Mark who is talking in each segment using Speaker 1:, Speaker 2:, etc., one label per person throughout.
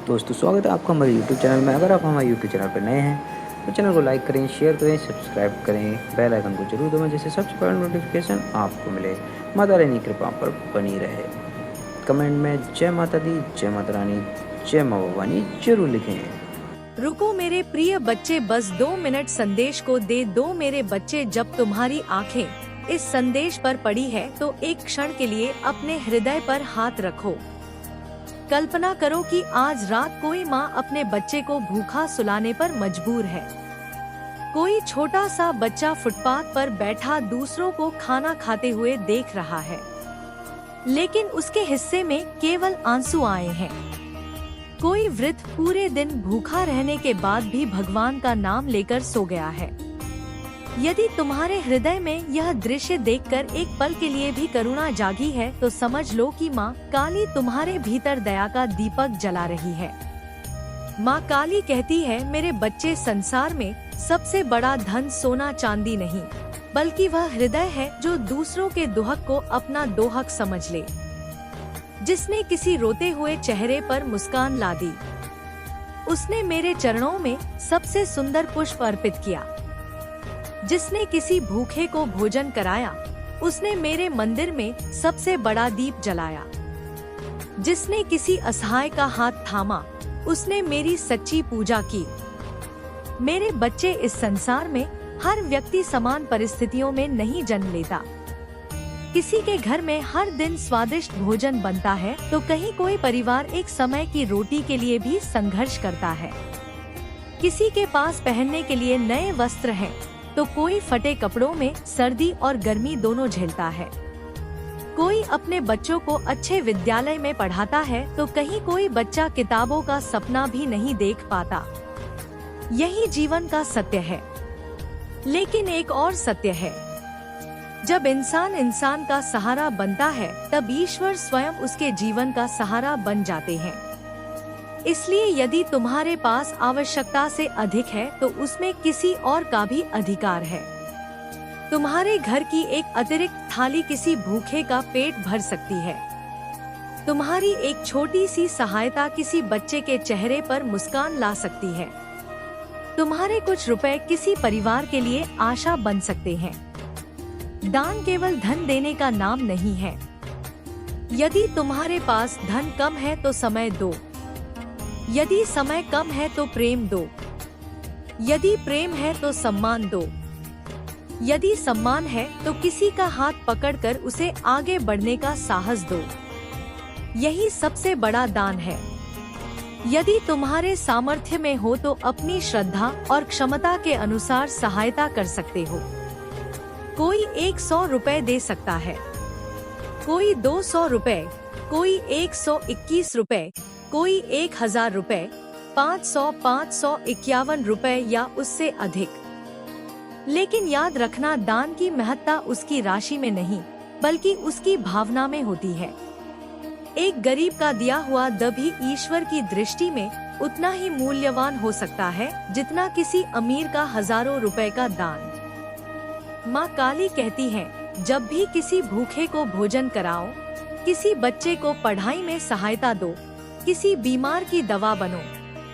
Speaker 1: दोस्तों स्वागत है आपका हमारे यूट्यूब चैनल में। अगर आप हमारे यूट्यूब चैनल पर नए हैं तो चैनल को लाइक करें, शेयर करें, सब्सक्राइब करें, बेल आइकन को जरूर दबाएं जिससे सबसे पहले नोटिफिकेशन आपको मिले। माता रानी की कृपा पर बनी रहे। कमेंट में जय माता दी, जय माता रानी, जय माँ भवानी जरूर लिखें।
Speaker 2: रुको मेरे प्रिय बच्चे, बस 2 मिनट संदेश को दे दो मेरे बच्चे। जब तुम्हारी आंखें इस संदेश पर पड़ी है तो एक क्षण के लिए अपने हृदय पर हाथ रखो। कल्पना करो कि आज रात कोई माँ अपने बच्चे को भूखा सुलाने पर मजबूर है। कोई छोटा सा बच्चा फुटपाथ पर बैठा दूसरों को खाना खाते हुए देख रहा है, लेकिन उसके हिस्से में केवल आंसू आए हैं। कोई वृद्ध पूरे दिन भूखा रहने के बाद भी भगवान का नाम लेकर सो गया है। यदि तुम्हारे हृदय में यह दृश्य देखकर एक पल के लिए भी करुणा जागी है तो समझ लो कि माँ काली तुम्हारे भीतर दया का दीपक जला रही है। माँ काली कहती है, मेरे बच्चे, संसार में सबसे बड़ा धन सोना चांदी नहीं, बल्कि वह हृदय है जो दूसरों के दुहक को अपना दोहक समझ ले, जिसने किसी रोते हुए चेहरे पर मुस्कान ला दी। उसने मेरे चरणों में सबसे सुंदर पुष्प अर्पित किया। जिसने किसी भूखे को भोजन कराया, उसने मेरे मंदिर में सबसे बड़ा दीप जलाया। जिसने किसी असहाय का हाथ थामा, उसने मेरी सच्ची पूजा की। मेरे बच्चे, इस संसार में हर व्यक्ति समान परिस्थितियों में नहीं जन्म लेता। किसी के घर में हर दिन स्वादिष्ट भोजन बनता है तो कहीं कोई परिवार एक समय की रोटी के लिए भी संघर्ष करता है। किसी के पास पहनने के लिए नए वस्त्र हैं, तो कोई फटे कपड़ों में सर्दी और गर्मी दोनों झेलता है। कोई अपने बच्चों को अच्छे विद्यालय में पढ़ाता है तो कहीं कोई बच्चा किताबों का सपना भी नहीं देख पाता। यही जीवन का सत्य है। लेकिन एक और सत्य है, जब इंसान का सहारा बनता है तब ईश्वर स्वयं उसके जीवन का सहारा बन जाते हैं। इसलिए यदि तुम्हारे पास आवश्यकता से अधिक है तो उसमें किसी और का भी अधिकार है। तुम्हारे घर की एक अतिरिक्त थाली किसी भूखे का पेट भर सकती है। तुम्हारी एक छोटी सी सहायता किसी बच्चे के चेहरे पर मुस्कान ला सकती है। तुम्हारे कुछ रुपए किसी परिवार के लिए आशा बन सकते हैं। दान केवल धन देने का नाम नहीं है। यदि तुम्हारे पास धन कम है तो समय दो। यदि समय कम है तो प्रेम दो। यदि प्रेम है तो सम्मान दो। यदि सम्मान है तो किसी का हाथ पकड़कर उसे आगे बढ़ने का साहस दो। यही सबसे बड़ा दान है। यदि तुम्हारे सामर्थ्य में हो तो अपनी श्रद्धा और क्षमता के अनुसार सहायता कर सकते हो। कोई 100 रुपए दे सकता है, कोई 200 रुपए, कोई 121 रुपए, कोई 1000 रुपए, 551 रुपए या उससे अधिक। लेकिन याद रखना, दान की महत्ता उसकी राशि में नहीं बल्कि उसकी भावना में होती है। एक गरीब का दिया हुआ दभी ईश्वर की दृष्टि में उतना ही मूल्यवान हो सकता है जितना किसी अमीर का हजारों रुपए का दान। माँ काली कहती है, जब भी किसी भूखे को भोजन कराओ, किसी बच्चे को पढ़ाई में सहायता दो, किसी बीमार की दवा बनो,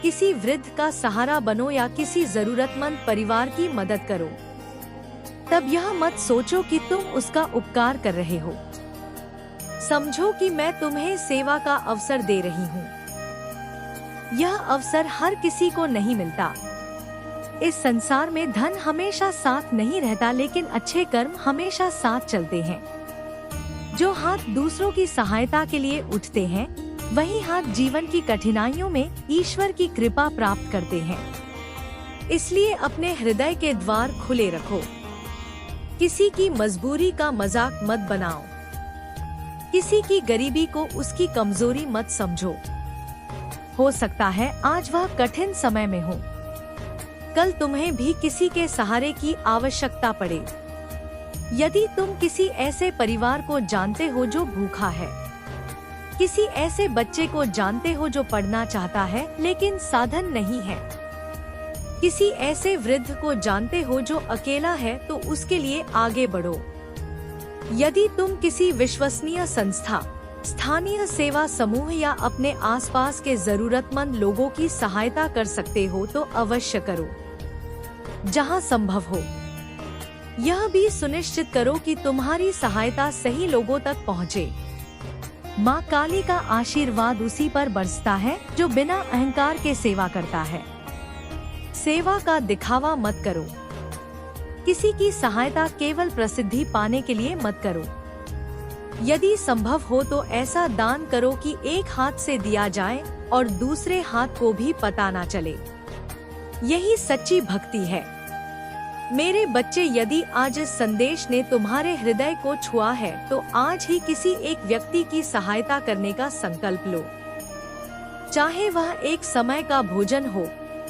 Speaker 2: किसी वृद्ध का सहारा बनो या किसी जरूरतमंद परिवार की मदद करो, तब यह मत सोचो कि तुम उसका उपकार कर रहे हो। समझो कि मैं तुम्हें सेवा का अवसर दे रही हूँ। यह अवसर हर किसी को नहीं मिलता। इस संसार में धन हमेशा साथ नहीं रहता, लेकिन अच्छे कर्म हमेशा साथ चलते हैं। जो हाथ दूसरों की सहायता के लिए उठते हैं, वही हाथ जीवन की कठिनाइयों में ईश्वर की कृपा प्राप्त करते हैं। इसलिए अपने हृदय के द्वार खुले रखो। किसी की मजबूरी का मजाक मत बनाओ। किसी की गरीबी को उसकी कमजोरी मत समझो। हो सकता है आज वह कठिन समय में हो, कल तुम्हें भी किसी के सहारे की आवश्यकता पड़े। यदि तुम किसी ऐसे परिवार को जानते हो जो भूखा है, किसी ऐसे बच्चे को जानते हो जो पढ़ना चाहता है लेकिन साधन नहीं है, किसी ऐसे वृद्ध को जानते हो जो अकेला है, तो उसके लिए आगे बढ़ो। यदि तुम किसी विश्वसनीय संस्था, स्थानीय सेवा समूह या अपने आसपास के जरूरतमंद लोगों की सहायता कर सकते हो तो अवश्य करो, जहां संभव हो। यह भी सुनिश्चित करो कि तुम्हारी सहायता सही लोगों तक पहुंचे। माँ काली का आशीर्वाद उसी पर बरसता है जो बिना अहंकार के सेवा करता है। सेवा का दिखावा मत करो। किसी की सहायता केवल प्रसिद्धि पाने के लिए मत करो। यदि संभव हो तो ऐसा दान करो कि एक हाथ से दिया जाए और दूसरे हाथ को भी पता ना चले। यही सच्ची भक्ति है। मेरे बच्चे, यदि आज इस संदेश ने तुम्हारे हृदय को छुआ है तो आज ही किसी एक व्यक्ति की सहायता करने का संकल्प लो। चाहे वह एक समय का भोजन हो,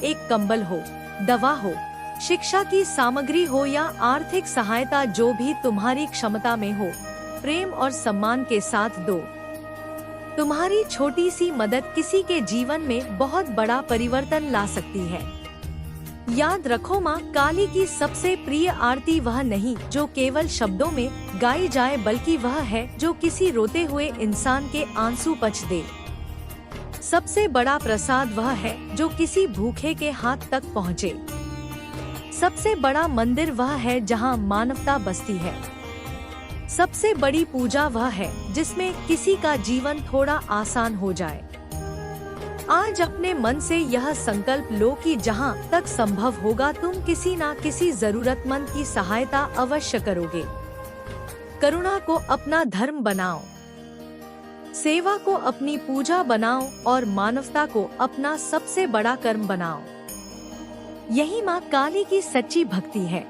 Speaker 2: एक कंबल हो, दवा हो, शिक्षा की सामग्री हो या आर्थिक सहायता, जो भी तुम्हारी क्षमता में हो, प्रेम और सम्मान के साथ दो। तुम्हारी छोटी सी मदद किसी के जीवन में बहुत बड़ा परिवर्तन ला सकती है। याद रखो, माँ काली की सबसे प्रिय आरती वह नहीं जो केवल शब्दों में गाई जाए, बल्कि वह है जो किसी रोते हुए इंसान के आंसू पोंछ दे। सबसे बड़ा प्रसाद वह है जो किसी भूखे के हाथ तक पहुँचे। सबसे बड़ा मंदिर वह है जहाँ मानवता बसती है। सबसे बड़ी पूजा वह है जिसमें किसी का जीवन थोड़ा आसान हो जाए। आज अपने मन से यह संकल्प लो कि जहाँ तक संभव होगा तुम किसी ना किसी जरूरतमंद की सहायता अवश्य करोगे। करुणा को अपना धर्म बनाओ, सेवा को अपनी पूजा बनाओ और मानवता को अपना सबसे बड़ा कर्म बनाओ। यही माँ काली की सच्ची भक्ति है।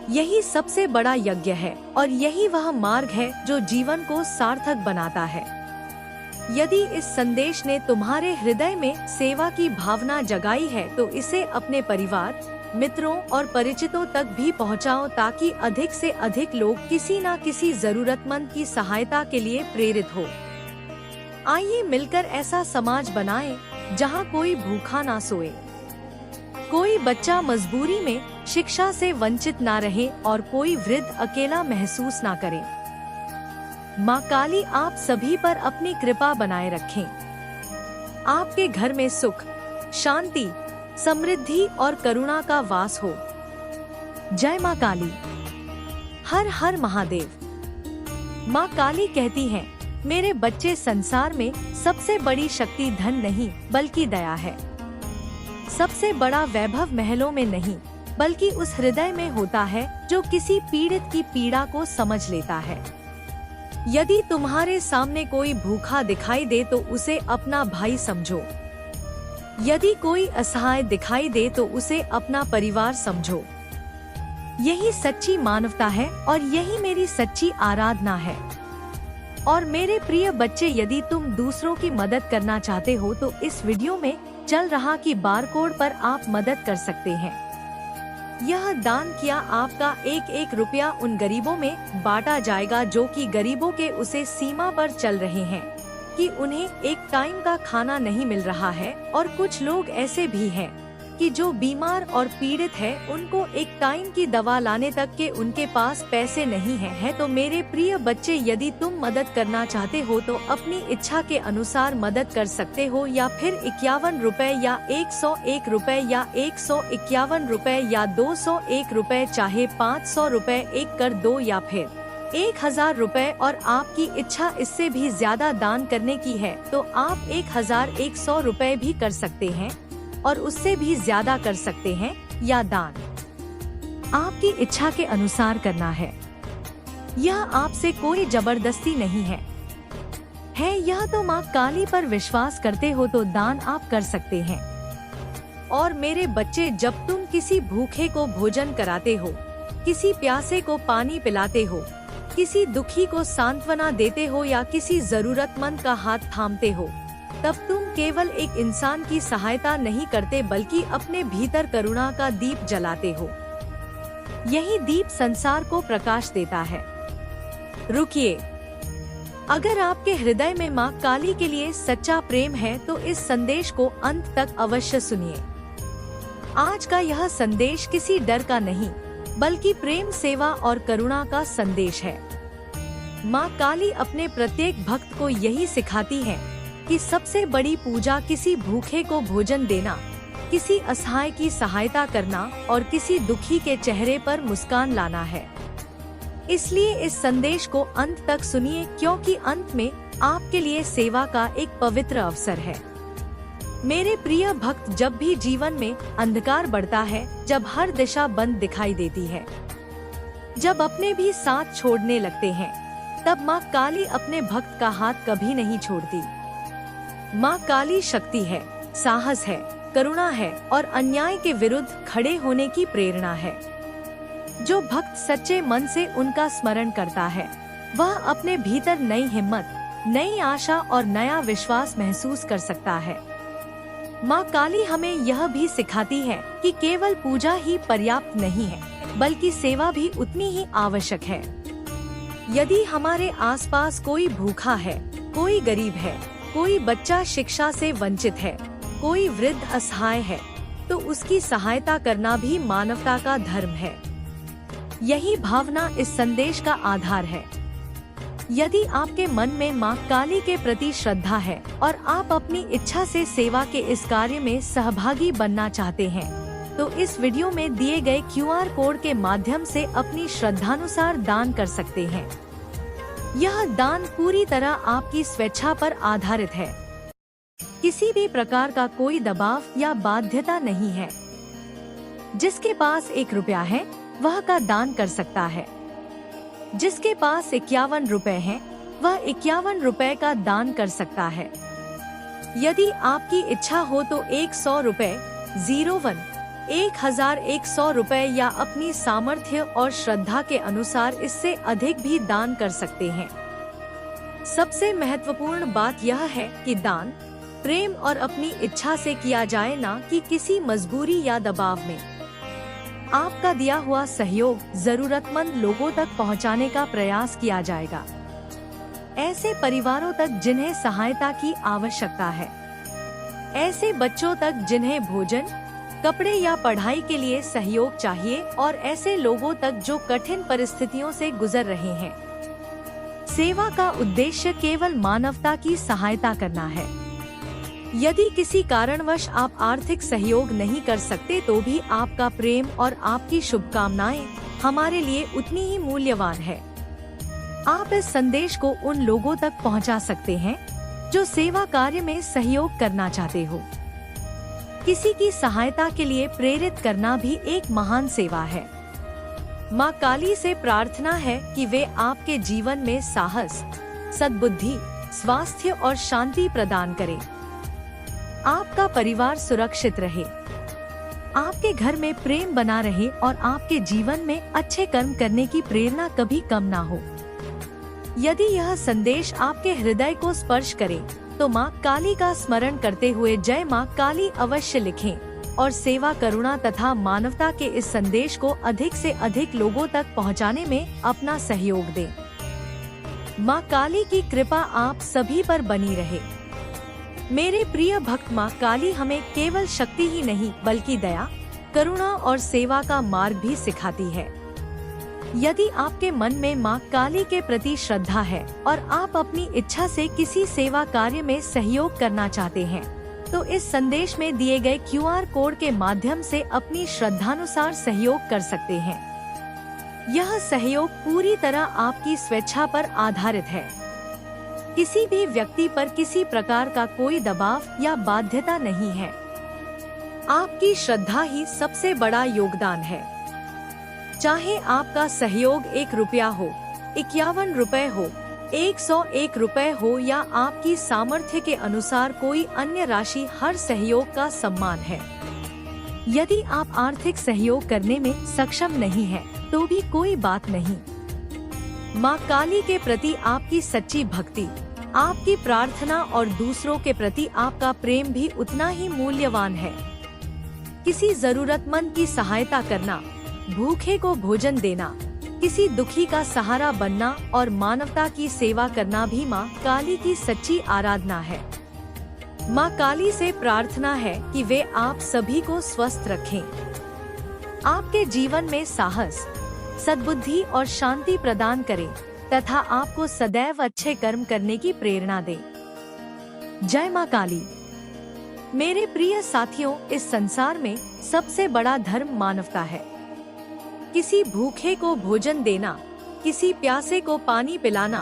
Speaker 2: यही सबसे बड़ा यज्ञ है और यही वह मार्ग है जो जीवन को सार्थक बनाता है। यदि इस संदेश ने तुम्हारे हृदय में सेवा की भावना जगाई है तो इसे अपने परिवार, मित्रों और परिचितों तक भी पहुंचाओ, ताकि अधिक से अधिक लोग किसी न किसी जरूरतमंद की सहायता के लिए प्रेरित हो। आइए मिलकर ऐसा समाज बनाएं जहां कोई भूखा ना सोए, कोई बच्चा मजबूरी में शिक्षा से वंचित ना रहे और कोई वृद्ध अकेला महसूस ना करे। माँ काली आप सभी पर अपनी कृपा बनाए रखें। आपके घर में सुख, शांति, समृद्धि और करुणा का वास हो। जय माँ काली। हर हर महादेव। माँ काली कहती हैं, मेरे बच्चे, संसार में सबसे बड़ी शक्ति धन नहीं बल्कि दया है। सबसे बड़ा वैभव महलों में नहीं बल्कि उस हृदय में होता है जो किसी पीड़ित की पीड़ा को समझ लेता है। यदि तुम्हारे सामने कोई भूखा दिखाई दे तो उसे अपना भाई समझो। यदि कोई असहाय दिखाई दे तो उसे अपना परिवार समझो। यही सच्ची मानवता है और यही मेरी सच्ची आराधना है। और मेरे प्रिय बच्चे, यदि तुम दूसरों की मदद करना चाहते हो तो इस वीडियो में चल रहा की बारकोड पर आप मदद कर सकते हैं। यह दान किया आपका एक एक रुपया उन गरीबों में बांटा जाएगा जो कि गरीबों के उसे सीमा पर चल रहे हैं कि उन्हें एक टाइम का खाना नहीं मिल रहा है, और कुछ लोग ऐसे भी हैं कि जो बीमार और पीड़ित है, उनको एक टाइम की दवा लाने तक के उनके पास पैसे नहीं है। तो मेरे प्रिय बच्चे, यदि तुम मदद करना चाहते हो तो अपनी इच्छा के अनुसार मदद कर सकते हो, या फिर 51 रुपए या 101 रुपए या 151 रुपए या 201 रुपए, चाहे 500 रुपए एक कर दो या फिर 1000 रुपए, और आपकी इच्छा इससे भी ज्यादा दान करने की है तो आप 1100 रुपए भी कर सकते हैं और उससे भी ज्यादा कर सकते हैं, या दान आपकी इच्छा के अनुसार करना है। यह आपसे कोई जबरदस्ती नहीं है। यह तो माँ काली पर विश्वास करते हो तो दान आप कर सकते हैं। और मेरे बच्चे, जब तुम किसी भूखे को भोजन कराते हो, किसी प्यासे को पानी पिलाते हो, किसी दुखी को सांत्वना देते हो या किसी जरूरतमंद का हाथ थामते हो, तब तुम केवल एक इंसान की सहायता नहीं करते बल्कि अपने भीतर करुणा का दीप जलाते हो। यही दीप संसार को प्रकाश देता है। रुकिए, अगर आपके हृदय में माँ काली के लिए सच्चा प्रेम है तो इस संदेश को अंत तक अवश्य सुनिए। आज का यह संदेश किसी डर का नहीं बल्कि प्रेम, सेवा और करुणा का संदेश है। माँ काली अपने प्रत्येक भक्त को यही सिखाती है कि सबसे बड़ी पूजा किसी भूखे को भोजन देना, किसी असहाय की सहायता करना और किसी दुखी के चेहरे पर मुस्कान लाना है। इसलिए इस संदेश को अंत तक सुनिए, क्योंकि अंत में आपके लिए सेवा का एक पवित्र अवसर है। मेरे प्रिय भक्त, जब भी जीवन में अंधकार बढ़ता है, जब हर दिशा बंद दिखाई देती है, जब अपने भी साथ छोड़ने लगते हैं, तब माँ काली अपने भक्त का हाथ कभी नहीं छोड़ती। माँ काली शक्ति है, साहस है, करुणा है और अन्याय के विरुद्ध खड़े होने की प्रेरणा है। जो भक्त सच्चे मन से उनका स्मरण करता है, वह अपने भीतर नई हिम्मत, नई आशा और नया विश्वास महसूस कर सकता है। माँ काली हमें यह भी सिखाती है कि केवल पूजा ही पर्याप्त नहीं है, बल्कि सेवा भी उतनी ही आवश्यक है। यदि हमारे आसपास कोई भूखा है, कोई गरीब है, कोई बच्चा शिक्षा से वंचित है, कोई वृद्ध असहाय है, तो उसकी सहायता करना भी मानवता का धर्म है। यही भावना इस संदेश का आधार है। यदि आपके मन में माँ काली के प्रति श्रद्धा है और आप अपनी इच्छा से सेवा के इस कार्य में सहभागी बनना चाहते हैं, तो इस वीडियो में दिए गए QR कोड के माध्यम से अपनी श्रद्धानुसार दान कर सकते हैं। यह दान पूरी तरह आपकी स्वेच्छा पर आधारित है। किसी भी प्रकार का कोई दबाव या बाध्यता नहीं है। जिसके पास 1 रुपया है, वह का दान कर सकता है। जिसके पास 51 रुपए हैं, वह 51 रुपए का दान कर सकता है। यदि आपकी इच्छा हो तो 100 रुपए, 01, 1100 रुपए या अपनी सामर्थ्य और श्रद्धा के अनुसार इससे अधिक भी दान कर सकते हैं। सबसे महत्वपूर्ण बात यह है कि दान प्रेम और अपनी इच्छा से किया जाए, ना कि किसी मजबूरी या दबाव में। आपका दिया हुआ सहयोग जरूरतमंद लोगों तक पहुंचाने का प्रयास किया जाएगा, ऐसे परिवारों तक जिन्हें सहायता की आवश्यकता है, ऐसे बच्चों तक जिन्हें भोजन, कपड़े या पढ़ाई के लिए सहयोग चाहिए और ऐसे लोगों तक जो कठिन परिस्थितियों से गुजर रहे हैं। सेवा का उद्देश्य केवल मानवता की सहायता करना है। यदि किसी कारणवश आप आर्थिक सहयोग नहीं कर सकते, तो भी आपका प्रेम और आपकी शुभकामनाएं हमारे लिए उतनी ही मूल्यवान है। आप इस संदेश को उन लोगों तक पहुंचा सकते हैं जो सेवा कार्य में सहयोग करना चाहते हो। किसी की सहायता के लिए प्रेरित करना भी एक महान सेवा है। माँ काली से प्रार्थना है कि वे आपके जीवन में साहस, सद्बुद्धि, स्वास्थ्य और शांति प्रदान करें। आपका परिवार सुरक्षित रहे, आपके घर में प्रेम बना रहे और आपके जीवन में अच्छे कर्म करने की प्रेरणा कभी कम ना हो। यदि यह संदेश आपके हृदय को स्पर्श करे, तो माँ काली का स्मरण करते हुए जय माँ काली अवश्य लिखें और सेवा, करुणा तथा मानवता के इस संदेश को अधिक से अधिक लोगों तक पहुँचाने में अपना सहयोग दें। माँ काली की कृपा आप सभी पर बनी रहे। मेरे प्रिय भक्त, माँ काली हमें केवल शक्ति ही नहीं बल्कि दया, करुणा और सेवा का मार्ग भी सिखाती है। यदि आपके मन में माँ काली के प्रति श्रद्धा है और आप अपनी इच्छा से किसी सेवा कार्य में सहयोग करना चाहते हैं, तो इस संदेश में दिए गए QR कोड के माध्यम से अपनी श्रद्धानुसार सहयोग कर सकते हैं। यह सहयोग पूरी तरह आपकी स्वेच्छा पर आधारित है। किसी भी व्यक्ति पर किसी प्रकार का कोई दबाव या बाध्यता नहीं है। आपकी श्रद्धा ही सबसे बड़ा योगदान है। चाहे आपका सहयोग 1 रुपया हो, 51 रुपए हो, 101 रुपए हो या आपकी सामर्थ्य के अनुसार कोई अन्य राशि, हर सहयोग का सम्मान है। यदि आप आर्थिक सहयोग करने में सक्षम नहीं हैं, तो भी कोई बात नहीं। माँ काली के प्रति आपकी सच्ची भक्ति, आपकी प्रार्थना और दूसरों के प्रति आपका प्रेम भी उतना ही मूल्यवान है। किसी जरूरतमंद की सहायता करना, भूखे को भोजन देना, किसी दुखी का सहारा बनना और मानवता की सेवा करना भी माँ काली की सच्ची आराधना है। माँ काली से प्रार्थना है कि वे आप सभी को स्वस्थ रखें, आपके जीवन में साहस, सद्बुद्धि और शांति प्रदान करें तथा आपको सदैव अच्छे कर्म करने की प्रेरणा दे। जय मां काली। मेरे प्रिय साथियों, इस संसार में सबसे बड़ा धर्म मानवता है। किसी भूखे को भोजन देना, किसी प्यासे को पानी पिलाना,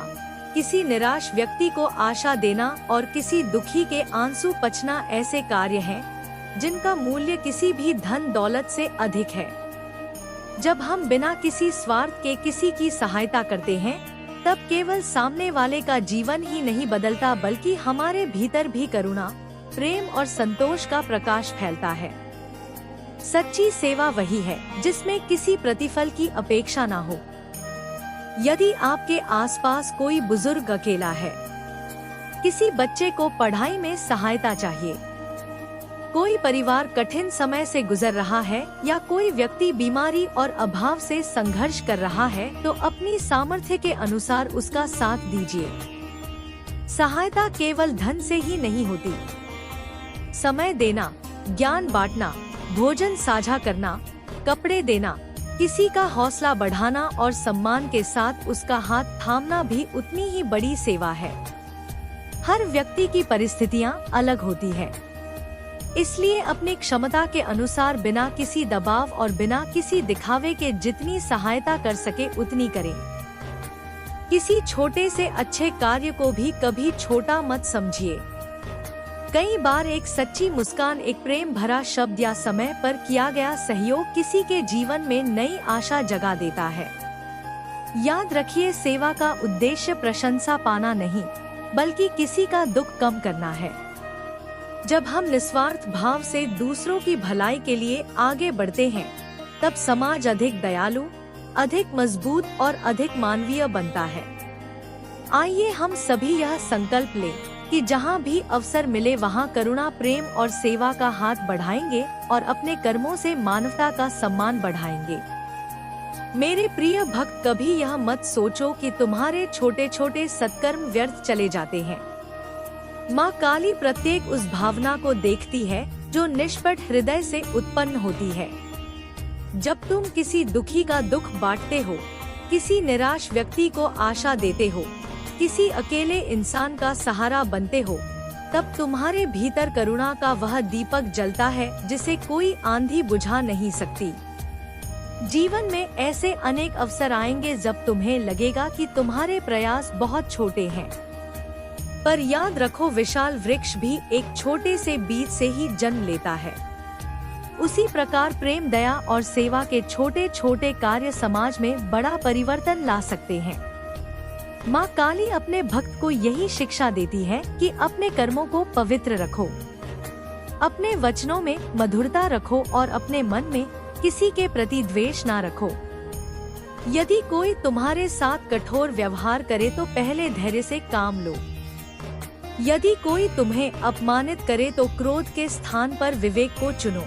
Speaker 2: किसी निराश व्यक्ति को आशा देना और किसी दुखी के आंसू पचना ऐसे कार्य हैं जिनका मूल्य किसी भी धन दौलत से अधिक है। जब हम बिना किसी स्वार्थ के किसी की सहायता करते हैं, तब केवल सामने वाले का जीवन ही नहीं बदलता बल्कि हमारे भीतर भी करुणा, प्रेम और संतोष का प्रकाश फैलता है। सच्ची सेवा वही है जिसमें किसी प्रतिफल की अपेक्षा ना हो। यदि आपके आसपास कोई बुजुर्ग अकेला है, किसी बच्चे को पढ़ाई में सहायता चाहिए, कोई परिवार कठिन समय से गुजर रहा है या कोई व्यक्ति बीमारी और अभाव से संघर्ष कर रहा है, तो अपनी सामर्थ्य के अनुसार उसका साथ दीजिए। सहायता केवल धन से ही नहीं होती। समय देना, ज्ञान बांटना, भोजन साझा करना, कपड़े देना, किसी का हौसला बढ़ाना और सम्मान के साथ उसका हाथ थामना भी उतनी ही बड़ी सेवा है। हर व्यक्ति की परिस्थितियां अलग होती है, इसलिए अपनी क्षमता के अनुसार बिना किसी दबाव और बिना किसी दिखावे के जितनी सहायता कर सके उतनी करें। किसी छोटे से अच्छे कार्य को भी कभी छोटा मत समझिए। कई बार एक सच्ची मुस्कान, एक प्रेम भरा शब्द या समय पर किया गया सहयोग किसी के जीवन में नई आशा जगा देता है। याद रखिए, सेवा का उद्देश्य प्रशंसा पाना नहीं, बल्कि किसी का दुख कम करना है। जब हम निस्वार्थ भाव से दूसरों की भलाई के लिए आगे बढ़ते हैं, तब समाज अधिक दयालु, अधिक मजबूत और अधिक मानवीय बनता है। आइए हम सभी यह संकल्प लें कि जहाँ भी अवसर मिले वहाँ करुणा, प्रेम और सेवा का हाथ बढ़ाएंगे और अपने कर्मों से मानवता का सम्मान बढ़ाएंगे। मेरे प्रिय भक्त, कभी यह मत सोचो कि तुम्हारे छोटे छोटे सत्कर्म व्यर्थ चले जाते हैं। माँ काली प्रत्येक उस भावना को देखती है जो निष्कपट हृदय से उत्पन्न होती है। जब तुम किसी दुखी का दुख बांटते हो, किसी निराश व्यक्ति को आशा देते हो, किसी अकेले इंसान का सहारा बनते हो, तब तुम्हारे भीतर करुणा का वह दीपक जलता है जिसे कोई आंधी बुझा नहीं सकती। जीवन में ऐसे अनेक अवसर आएंगे जब तुम्हें लगेगा कि तुम्हारे प्रयास बहुत छोटे हैं, पर याद रखो, विशाल वृक्ष भी एक छोटे से बीज से ही जन्म लेता है। उसी प्रकार प्रेम, दया और सेवा के छोटे छोटे कार्य समाज में बड़ा परिवर्तन ला सकते हैं। माँ काली अपने भक्त को यही शिक्षा देती है कि अपने कर्मों को पवित्र रखो, अपने वचनों में मधुरता रखो और अपने मन में किसी के प्रति द्वेष ना रखो। यदि कोई तुम्हारे साथ कठोर व्यवहार करे तो पहले धैर्य से काम लो। यदि कोई तुम्हें अपमानित करे तो क्रोध के स्थान पर विवेक को चुनो।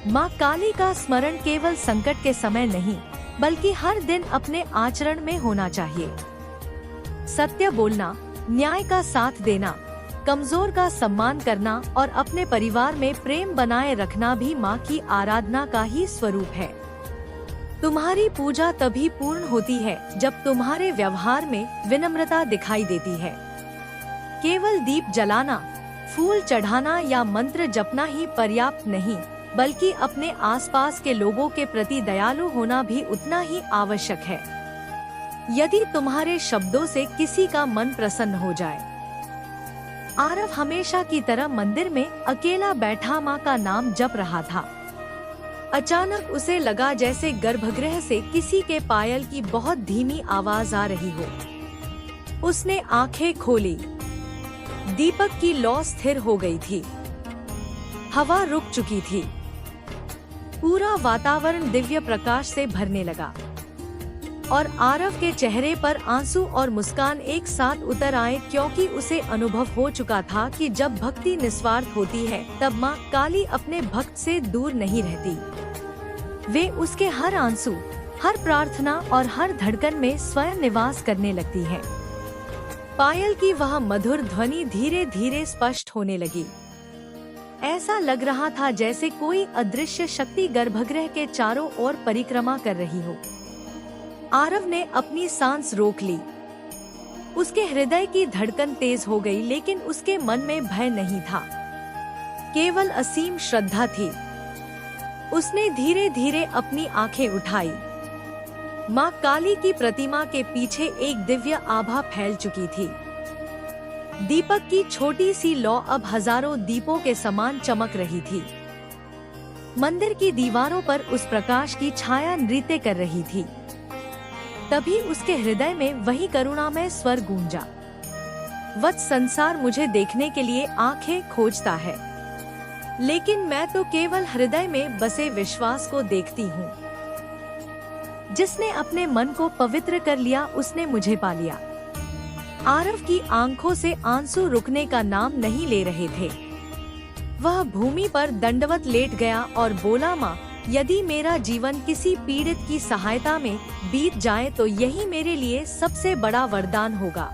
Speaker 2: माँ काली का स्मरण केवल संकट के समय नहीं, बल्कि हर दिन अपने आचरण में होना चाहिए। सत्य बोलना, न्याय का साथ देना, कमजोर का सम्मान करना और अपने परिवार में प्रेम बनाए रखना भी माँ की आराधना का ही स्वरूप है। तुम्हारी पूजा तभी पूर्ण होती है जब तुम्हारे व्यवहार में विनम्रता दिखाई देती है। केवल दीप जलाना, फूल चढ़ाना या मंत्र जपना ही पर्याप्त नहीं, बल्कि अपने आसपास के लोगों के प्रति दयालु होना भी उतना ही आवश्यक है। यदि तुम्हारे शब्दों से किसी का मन प्रसन्न हो जाए। आरव हमेशा की तरह मंदिर में अकेला बैठा माँ का नाम जप रहा था। अचानक उसे लगा जैसे गर्भगृह से किसी के पायल की बहुत धीमी आवाज आ रही हो। उसने आंखें खोली। दीपक की लौ स्थिर हो गई थी। हवा रुक चुकी थी। पूरा वातावरण दिव्य प्रकाश से भरने लगा और आरव के चेहरे पर आंसू और मुस्कान एक साथ उतर आए, क्योंकि उसे अनुभव हो चुका था कि जब भक्ति निस्वार्थ होती है तब माँ काली अपने भक्त से दूर नहीं रहती। वे उसके हर आंसू, हर प्रार्थना और हर धड़कन में स्वयं निवास करने लगती है। पायल की वह मधुर ध्वनि धीरे धीरे स्पष्ट होने लगी। ऐसा लग रहा था जैसे कोई अदृश्य शक्ति गर्भगृह के चारों ओर परिक्रमा कर रही हो। आरव ने अपनी सांस रोक ली। उसके हृदय की धड़कन तेज हो गई, लेकिन उसके मन में भय नहीं था, केवल असीम श्रद्धा थी। उसने धीरे धीरे अपनी आंखें उठाई। माँ काली की प्रतिमा के पीछे एक दिव्य आभा फैल चुकी थी। दीपक की छोटी सी लौ अब हजारों दीपों के समान चमक रही थी। मंदिर की दीवारों पर उस प्रकाश की छाया नृत्य कर रही थी। तभी उसके हृदय में वही करुणामय स्वर गूंजा, वत्स, संसार मुझे देखने के लिए आंखें खोजता है, लेकिन मैं तो केवल हृदय में बसे विश्वास को देखती हूँ। जिसने अपने मन को पवित्र कर लिया उसने मुझे पा लिया। आरव की आंखों से आंसू रुकने का नाम नहीं ले रहे थे। वह भूमि पर दंडवत लेट गया और बोला, माँ, यदि मेरा जीवन किसी पीड़ित की सहायता में बीत जाए तो यही मेरे लिए सबसे बड़ा वरदान होगा।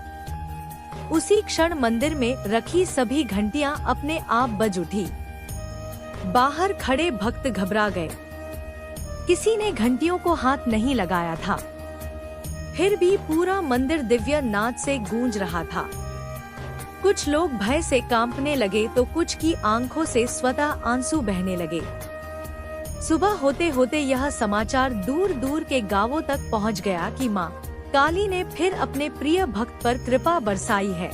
Speaker 2: उसी क्षण मंदिर में रखी सभी घंटियां अपने आप बज उठी। बाहर खड़े भक्त घबरा गए। किसी ने घंटियों को हाथ नहीं लगाया था, फिर भी पूरा मंदिर दिव्य नाद से गूंज रहा था। कुछ लोग भय से कांपने लगे तो कुछ की आंखों से स्वतः आंसू बहने लगे। सुबह होते होते यह समाचार दूर दूर के गांवों तक पहुंच गया कि माँ काली ने फिर अपने प्रिय भक्त पर कृपा बरसाई है।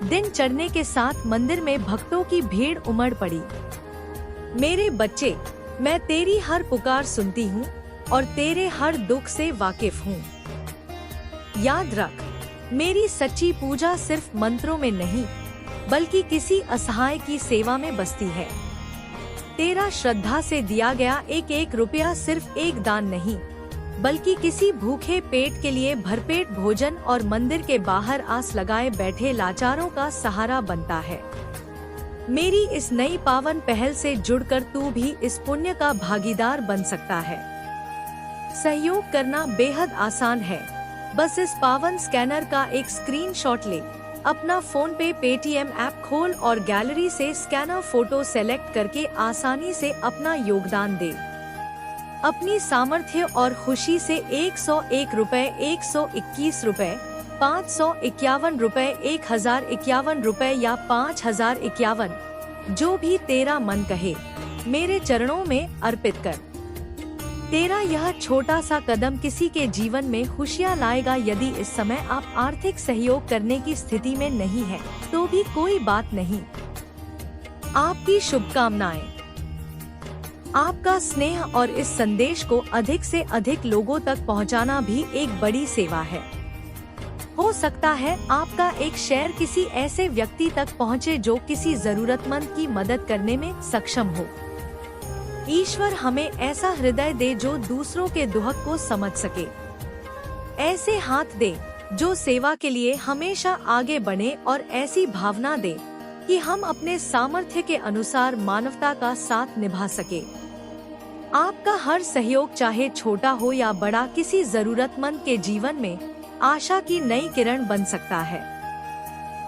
Speaker 2: दिन चढ़ने के साथ मंदिर में भक्तों की भीड़ उमड़ पड़ी। मेरे बच्चे, मैं तेरी हर पुकार सुनती हूँ और तेरे हर दुख से वाकिफ हूँ। याद रख, मेरी सच्ची पूजा सिर्फ मंत्रों में नहीं, बल्कि किसी असहाय की सेवा में बसती है। तेरा श्रद्धा से दिया गया एक एक रुपया सिर्फ एक दान नहीं, बल्कि किसी भूखे पेट के लिए भरपेट भोजन और मंदिर के बाहर आस लगाए बैठे लाचारों का सहारा बनता है। मेरी इस नई पावन पहल से जुड़कर तू भी इस पुण्य का भागीदार बन सकता है। सहयोग करना बेहद आसान है। बस इस पावन स्कैनर का एक स्क्रीनशॉट ले, अपना फोन पे पेटीएम ऐप खोल और गैलरी से स्कैनर फोटो सेलेक्ट करके आसानी से अपना योगदान दे। अपनी सामर्थ्य और खुशी से 101 रुपए, 121 रुपए, 551 रुपए, 1051 रुपए या 5051, जो भी तेरा मन कहे, मेरे चरणों में अर्पित कर। तेरा यह छोटा सा कदम किसी के जीवन में खुशियाँ लाएगा। यदि इस समय आप आर्थिक सहयोग करने की स्थिति में नहीं है तो भी कोई बात नहीं। आपकी शुभकामनाएं। आपका स्नेह और इस संदेश को अधिक से अधिक लोगों तक पहुंचाना भी एक बड़ी सेवा है। हो सकता है आपका एक शेयर किसी ऐसे व्यक्ति तक पहुंचे जो किसी जरूरतमंद की मदद करने में सक्षम हो। ईश्वर हमें ऐसा हृदय दे जो दूसरों के दुख को समझ सके। ऐसे हाथ दे जो सेवा के लिए हमेशा आगे बढ़े और ऐसी भावना दे कि हम अपने सामर्थ्य के अनुसार मानवता का साथ निभा सके। आपका हर सहयोग, चाहे छोटा हो या बड़ा, किसी जरूरतमंद के जीवन में आशा की नई किरण बन सकता है।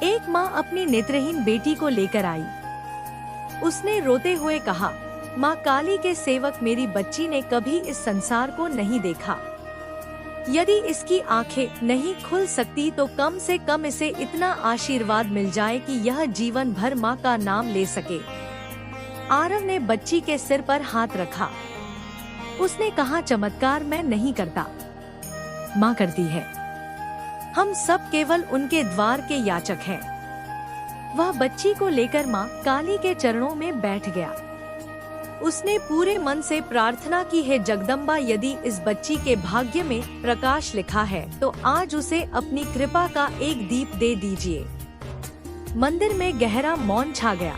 Speaker 2: एक माँ अपनी नेत्रहीन बेटी को लेकर आई। उसने रोते हुए कहा, माँ काली के सेवक, मेरी बच्ची ने कभी इस संसार को नहीं देखा। यदि इसकी आंखें नहीं खुल सकती तो कम से कम इसे इतना आशीर्वाद मिल जाए कि यह जीवन भर माँ का नाम ले सके। आरव ने बच्ची के सिर पर हाथ रखा। उसने कहा, चमत्कार मैं नहीं करता, माँ करती है। हम सब केवल उनके द्वार के याचक हैं। वह बच्ची को लेकर माँ काली के चरणों में बैठ गया। उसने पूरे मन से प्रार्थना की, है जगदम्बा, यदि इस बच्ची के भाग्य में प्रकाश लिखा है तो आज उसे अपनी कृपा का एक दीप दे दीजिए। मंदिर में गहरा मौन छा गया।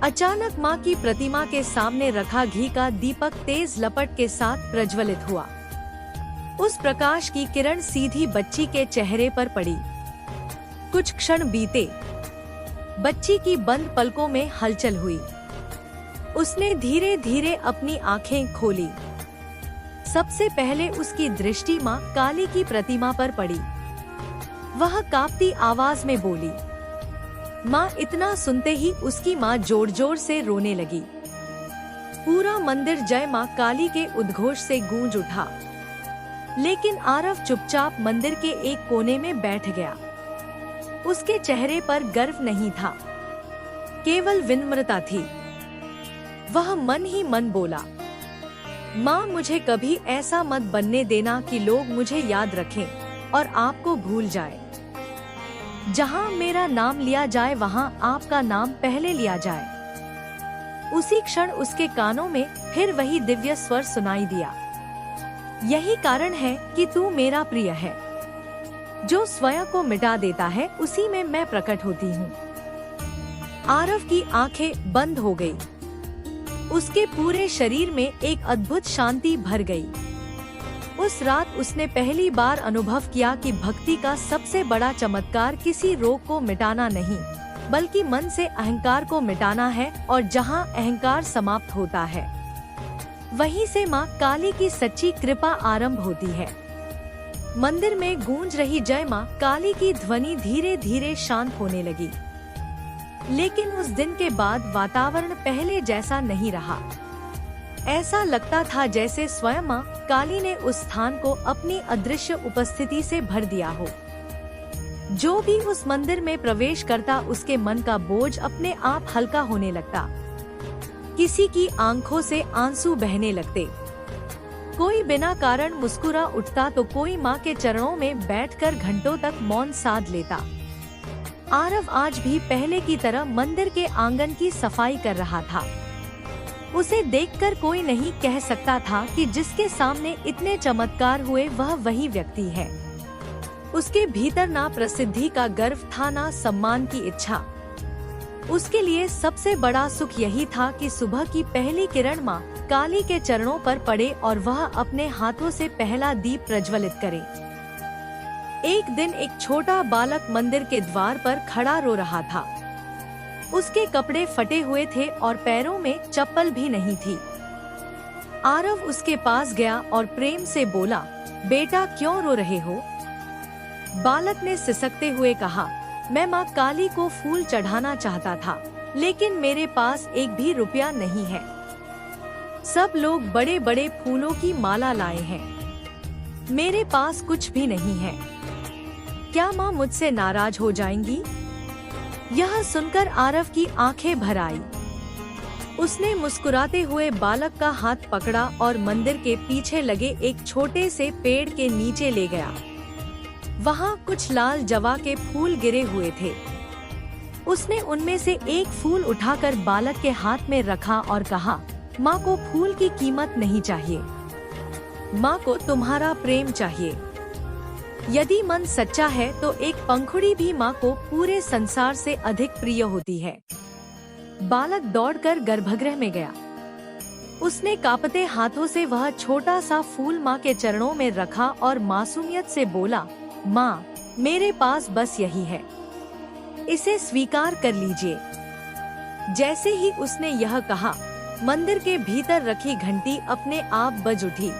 Speaker 2: अचानक माँ की प्रतिमा के सामने रखा घी का दीपक तेज लपट के साथ प्रज्वलित हुआ। उस प्रकाश की किरण सीधी बच्ची के चेहरे पर पड़ी। कुछ क्षण बीते। बच्ची की बंद पलकों में हलचल हुई। उसने धीरे धीरे अपनी आंखें खोली। सबसे पहले उसकी दृष्टि माँ काली की प्रतिमा पर पड़ी। वह कांपती आवाज में बोली, माँ। इतना सुनते ही उसकी माँ जोर जोर से रोने लगी। पूरा मंदिर जय माँ काली के उद्घोष से गूंज उठा। लेकिन आरव चुपचाप मंदिर के एक कोने में बैठ गया। उसके चेहरे पर गर्व नहीं था, केवल विनम्रता थी। वह मन ही मन बोला, माँ, मुझे कभी ऐसा मत बनने देना कि लोग मुझे याद रखें और आपको भूल जाए। जहाँ मेरा नाम लिया जाए वहाँ आपका नाम पहले लिया जाए। उसी क्षण उसके कानों में फिर वही दिव्य स्वर सुनाई दिया, यही कारण है कि तू मेरा प्रिय है। जो स्वयं को मिटा देता है उसी में मैं प्रकट होती हूँ। आरव की आंखें बंद हो गई। उसके पूरे शरीर में एक अद्भुत शांति भर गई। उस रात उसने पहली बार अनुभव किया कि भक्ति का सबसे बड़ा चमत्कार किसी रोग को मिटाना नहीं, बल्कि मन से अहंकार को मिटाना है। और जहाँ अहंकार समाप्त होता है, वहीं से माँ काली की सच्ची कृपा आरंभ होती है। मंदिर में गूंज रही जय माँ काली की ध्वनि धीरे धीरे शांत होने लगी। लेकिन उस दिन के बाद वातावरण पहले जैसा नहीं रहा। ऐसा लगता था जैसे स्वयं माँ काली ने उस स्थान को अपनी अदृश्य उपस्थिति से भर दिया हो। जो भी उस मंदिर में प्रवेश करता उसके मन का बोझ अपने आप हल्का होने लगता। किसी की आंखों से आंसू बहने लगते, कोई बिना कारण मुस्कुरा उठता तो कोई माँ के चरणों में बैठकर घंटों तक मौन साध लेता। आरव आज भी पहले की तरह मंदिर के आंगन की सफाई कर रहा था। उसे देखकर कोई नहीं कह सकता था कि जिसके सामने इतने चमत्कार हुए वह वही व्यक्ति है। उसके भीतर ना प्रसिद्धि का गर्व था, ना सम्मान की इच्छा। उसके लिए सबसे बड़ा सुख यही था कि सुबह की पहली किरण माँ काली के चरणों पर पड़े और वह अपने हाथों से पहला दीप प्रज्वलित करे। एक दिन एक छोटा बालक मंदिर के द्वार पर खड़ा रो रहा था। उसके कपड़े फटे हुए थे और पैरों में चप्पल भी नहीं थी। आरव उसके पास गया और प्रेम से बोला, बेटा क्यों रो रहे हो? बालक ने सिसकते हुए कहा, मैं माँ काली को फूल चढ़ाना चाहता था, लेकिन मेरे पास एक भी रुपया नहीं है। सब लोग बड़े बड़े फूलों की माला लाए हैं, मेरे पास कुछ भी नहीं है। क्या माँ मुझसे नाराज हो जाएंगी? यह सुनकर आरव की आंखें भर आई। उसने मुस्कुराते हुए बालक का हाथ पकड़ा और मंदिर के पीछे लगे एक छोटे से पेड़ के नीचे ले गया। वहाँ कुछ लाल जवा के फूल गिरे हुए थे। उसने उनमें से एक फूल उठाकर बालक के हाथ में रखा और कहा, माँ को फूल की कीमत नहीं चाहिए, माँ को तुम्हारा प्रेम चाहिए। यदि मन सच्चा है तो एक पंखुड़ी भी माँ को पूरे संसार से अधिक प्रिय होती है। बालक दौड़कर गर्भगृह में गया। उसने कांपते हाथों से वह छोटा सा फूल माँ के चरणों में रखा और मासूमियत से बोला, माँ, मेरे पास बस यही है, इसे स्वीकार कर लीजिए। जैसे ही उसने यह कहा, मंदिर के भीतर रखी घंटी अपने आप बज उठी।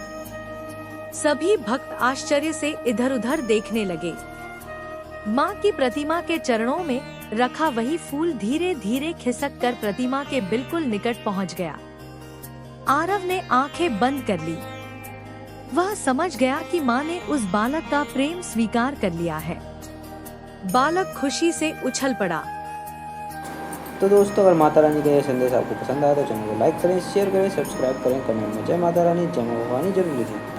Speaker 2: सभी भक्त आश्चर्य से इधर उधर देखने लगे। माँ की प्रतिमा के चरणों में रखा वही फूल धीरे धीरे खिसक कर प्रतिमा के बिल्कुल निकट पहुँच गया। आरव ने आंखें बंद कर ली। वह समझ गया कि माँ ने उस बालक का प्रेम स्वीकार कर लिया है। बालक खुशी से उछल पड़ा।
Speaker 1: तो दोस्तों, अगर माता रानी का यह संदेश आपको पसंद आया तो चैनल को लाइक करें, शेयर करें, सब्सक्राइब करें, कमेंट में जय माता रानी, जय मां भवानी जरूर लिखें।